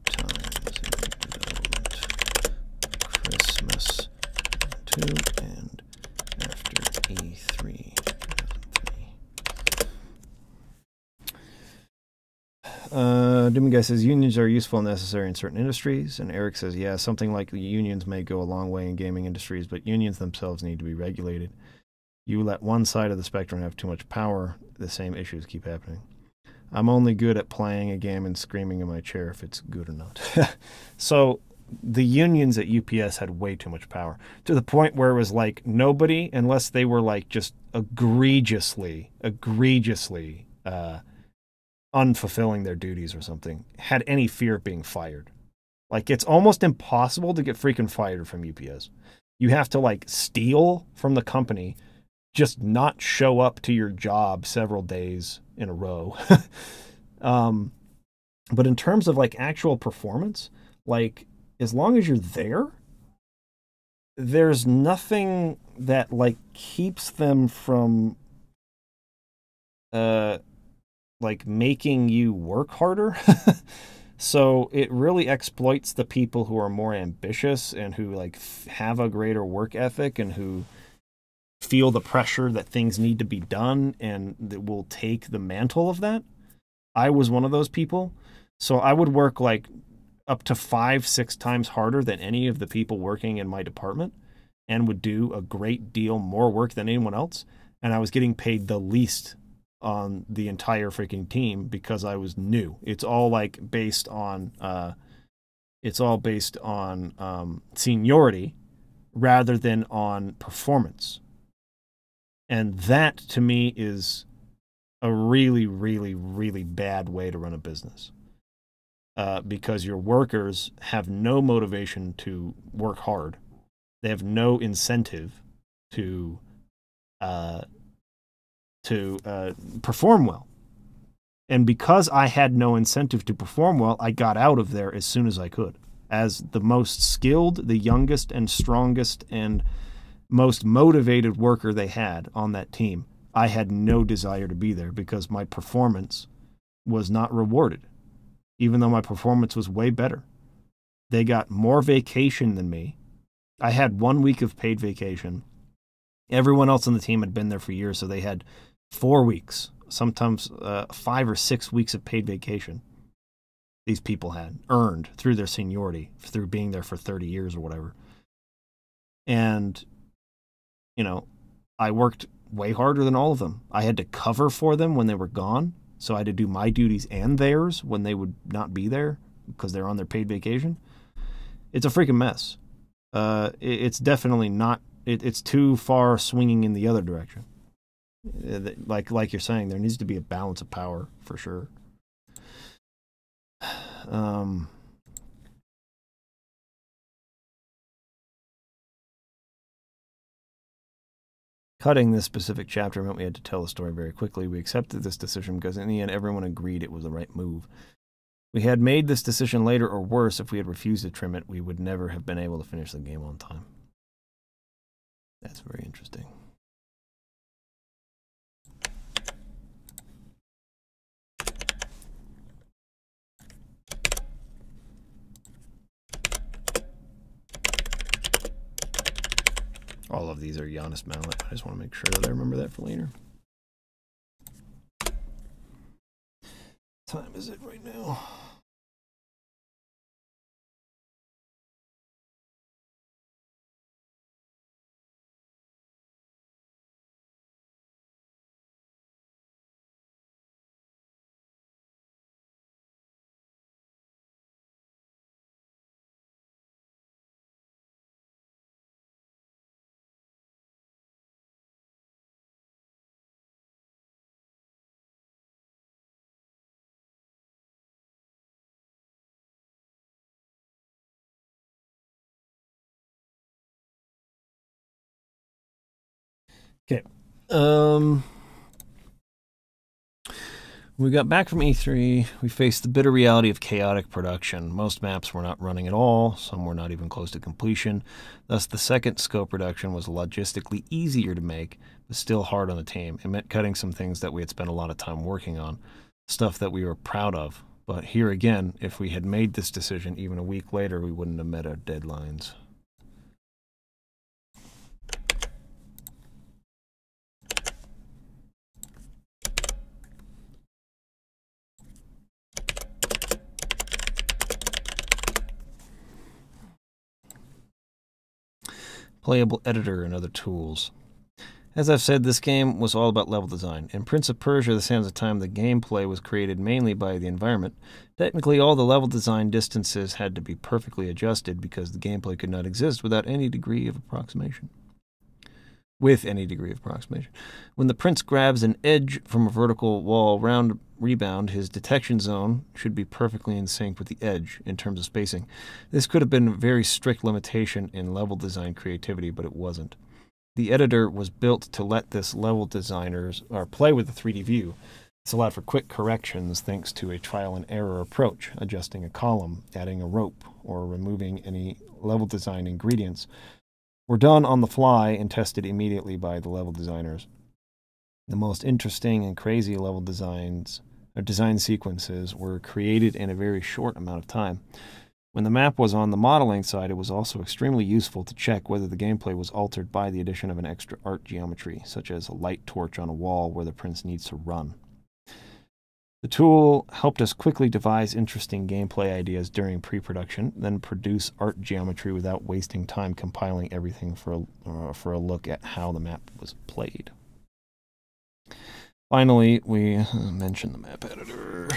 times in development. Christmas 2 and after E3. Doom Guy says unions are useful and necessary in certain industries, and Eric says, yeah, something like the unions may go a long way in gaming industries, but unions themselves need to be regulated. You let one side of the spectrum have too much power, the same issues keep happening. I'm only good at playing a game and screaming in my chair if it's good or not. So the unions at UPS had way too much power, to the point where it was like nobody, unless they were like just egregiously unfulfilling their duties or something, had any fear of being fired. Like, it's almost impossible to get freaking fired from UPS. You have to like steal from the company, just not show up to your job several days in a row. But in terms of like actual performance, like as long as you're there, there's nothing that like keeps them from like making you work harder. So it really exploits the people who are more ambitious and who like have a greater work ethic and who feel the pressure that things need to be done and that will take the mantle of that. I was one of those people. So I would work like up to 5-6 times harder than any of the people working in my department and would do a great deal more work than anyone else. And I was getting paid the least on the entire freaking team because I was new. It's all like based on seniority rather than on performance. And that to me is a really, really, really bad way to run a business. Because your workers have no motivation to work hard. They have no incentive to perform well. And because I had no incentive to perform well, I got out of there as soon as I could. As the most skilled, the youngest and strongest and most motivated worker they had on that team, I had no desire to be there because my performance was not rewarded, even though my performance was way better. They got more vacation than me. I had 1 week of paid vacation. Everyone else on the team had been there for years, so they had 4 weeks, sometimes 5 or 6 weeks of paid vacation. these people had earned through their seniority, through being there for 30 years or whatever. And, you know, I worked way harder than all of them. I had to cover for them when they were gone. So I had to do my duties and theirs when they would not be there because they're on their paid vacation. It's a freaking mess. It's definitely not, it's too far swinging in the other direction. Like you're saying, there needs to be a balance of power for sure. Cutting this specific chapter meant we had to tell the story very quickly. We accepted this decision because in the end everyone agreed it was the right move. We had made this decision later, or worse, if we had refused to trim it, we would never have been able to finish the game on time. That's very interesting. All of these are Giannis Mallet. I just want to make sure that I remember that for later. What time is it right now? Okay. We got back from E3, we faced the bitter reality of chaotic production. Most maps were not running at all, some were not even close to completion. Thus, the second scope reduction was logistically easier to make, but still hard on the team. It meant cutting some things that we had spent a lot of time working on, stuff that we were proud of. But here again, if we had made this decision even a week later, we wouldn't have met our deadlines. Playable editor and other tools. As I've said, this game was all about level design. In Prince of Persia: The Sands of Time, the gameplay was created mainly by the environment. Technically, all the level design distances had to be perfectly adjusted because the gameplay could not exist without any degree of approximation. When the prince grabs an edge from a vertical wall round rebound, his detection zone should be perfectly in sync with the edge in terms of spacing. This could have been a very strict limitation in level design creativity, but it wasn't. The editor was built to let this level designers play with the 3D view. This allowed for quick corrections thanks to a trial and error approach, adjusting a column, adding a rope, or removing any level design ingredients were done on the fly and tested immediately by the level designers. The most interesting and crazy level design sequences were created in a very short amount of time. When the map was on the modeling side, it was also extremely useful to check whether the gameplay was altered by the addition of an extra art geometry, such as a light torch on a wall where the prince needs to run. The tool helped us quickly devise interesting gameplay ideas during pre-production, then produce art geometry without wasting time compiling everything for a look at how the map was played. Finally, we mentioned the map editor.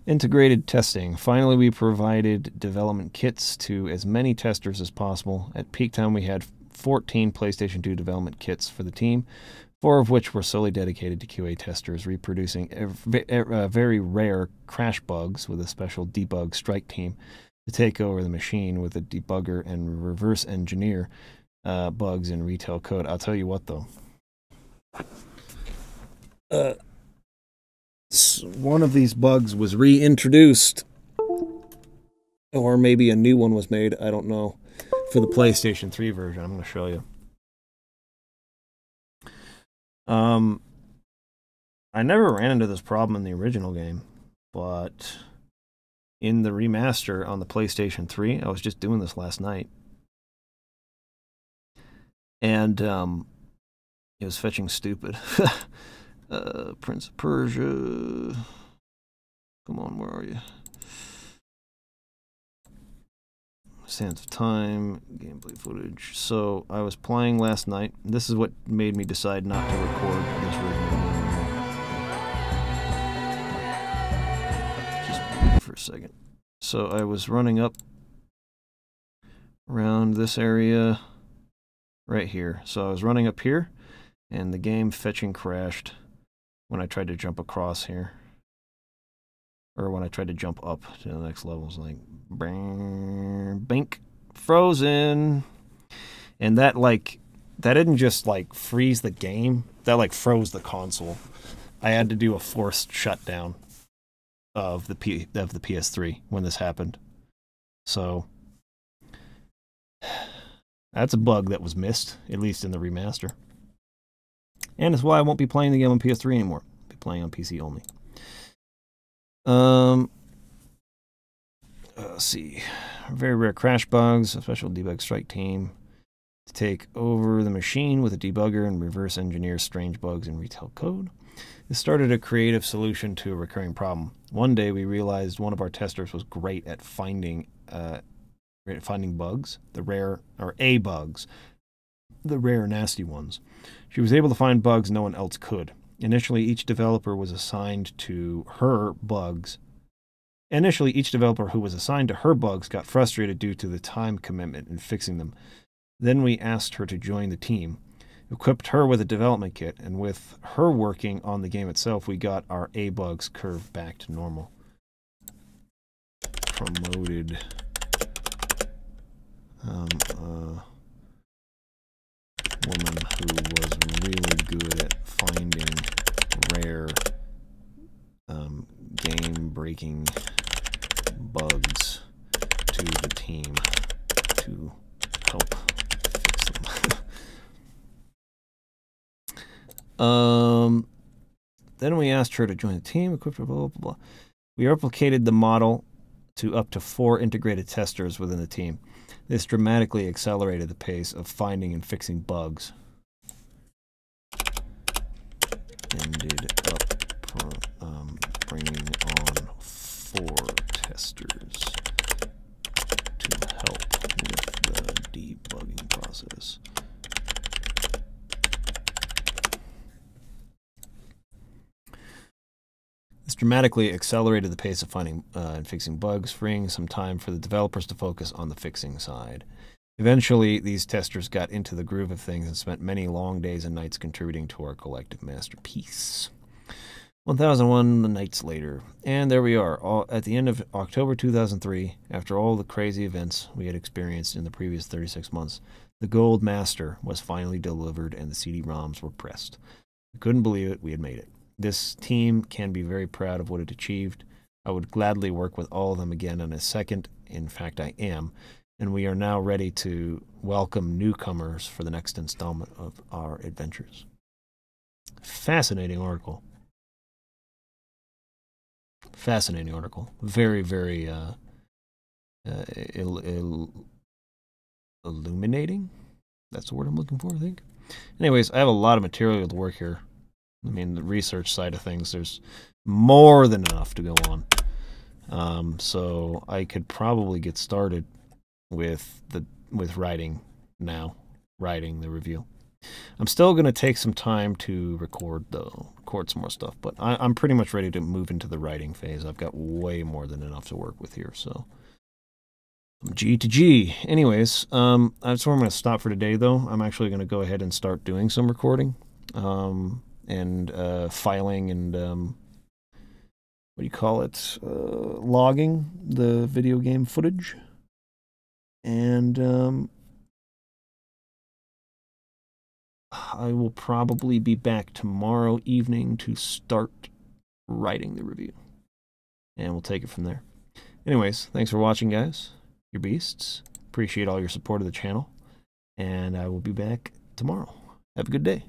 Integrated testing. Finally, we provided development kits to as many testers as possible. At peak time, we had 14 PlayStation 2 development kits for the team, 4 of which were solely dedicated to QA testers, reproducing very rare crash bugs with a special debug strike team to take over the machine with a debugger and reverse engineer bugs in retail code. I'll tell you what, though. One of these bugs was reintroduced, or maybe a new one was made, I don't know, for the PlayStation 3 version. I'm going to show you. I never ran into this problem in the original game, but in the remaster on the PlayStation 3, I was just doing this last night, and it was fetching stupid. Prince of Persia. Come on, where are you? Sands of Time, gameplay footage. So I was playing last night. This is what made me decide not to record this version. Just wait for a second. So I was running up around this area right here. So I was running up here, and the game fetching crashed when I tried to jump across here. Or when I tried to jump up to the next level. It's like, bink, frozen. And that didn't just like freeze the game. That like froze the console. I had to do a forced shutdown of the PS3 when this happened. So that's a bug that was missed, at least in the remaster. And it's why I won't be playing the game on PS3 anymore. I'll be playing on PC only. Let's see. Very rare crash bugs, a special debug strike team to take over the machine with a debugger and reverse engineer strange bugs in retail code. This started a creative solution to a recurring problem. One day we realized one of our testers was great at finding bugs, the rare nasty ones. She was able to find bugs no one else could. Initially, each developer who was assigned to her bugs got frustrated due to the time commitment in fixing them. Then we asked her to join the team, equipped her with a development kit, and with her working on the game itself, we got our A-bugs curve back to normal. Promoted woman who was really good at finding rare game-breaking bugs to the team to help fix them. Then we asked her to join the team, equipped her, blah, blah, blah. We replicated the model to up to 4 integrated testers within the team. This dramatically accelerated the pace of finding and fixing bugs. Ended up bringing on 4 testers to help with the debugging process. This dramatically accelerated the pace of finding and fixing bugs, freeing some time for the developers to focus on the fixing side. Eventually, these testers got into the groove of things and spent many long days and nights contributing to our collective masterpiece. 1001 nights later, and there we are, at the end of October 2003, after all the crazy events we had experienced in the previous 36 months, the Gold Master was finally delivered and the CD-ROMs were pressed. We couldn't believe it, we had made it. This team can be very proud of what it achieved. I would gladly work with all of them again in a second. In fact, I am. And we are now ready to welcome newcomers for the next installment of our adventures. Fascinating article. Fascinating article. Very, very illuminating. That's the word I'm looking for, I think. Anyways, I have a lot of material to work here. I mean, the research side of things, there's more than enough to go on. So I could probably get started with writing now, writing the review. I'm still going to take some time to record some more stuff, but I'm pretty much ready to move into the writing phase. I've got way more than enough to work with here, so I'm G to G. Anyways, that's where I'm going to stop for today, though. I'm actually going to go ahead and start doing some recording. And filing and logging the video game footage. And I will probably be back tomorrow evening to start writing the review. And we'll take it from there. Anyways, thanks for watching, guys. Your beasts. Appreciate all your support of the channel. And I will be back tomorrow. Have a good day.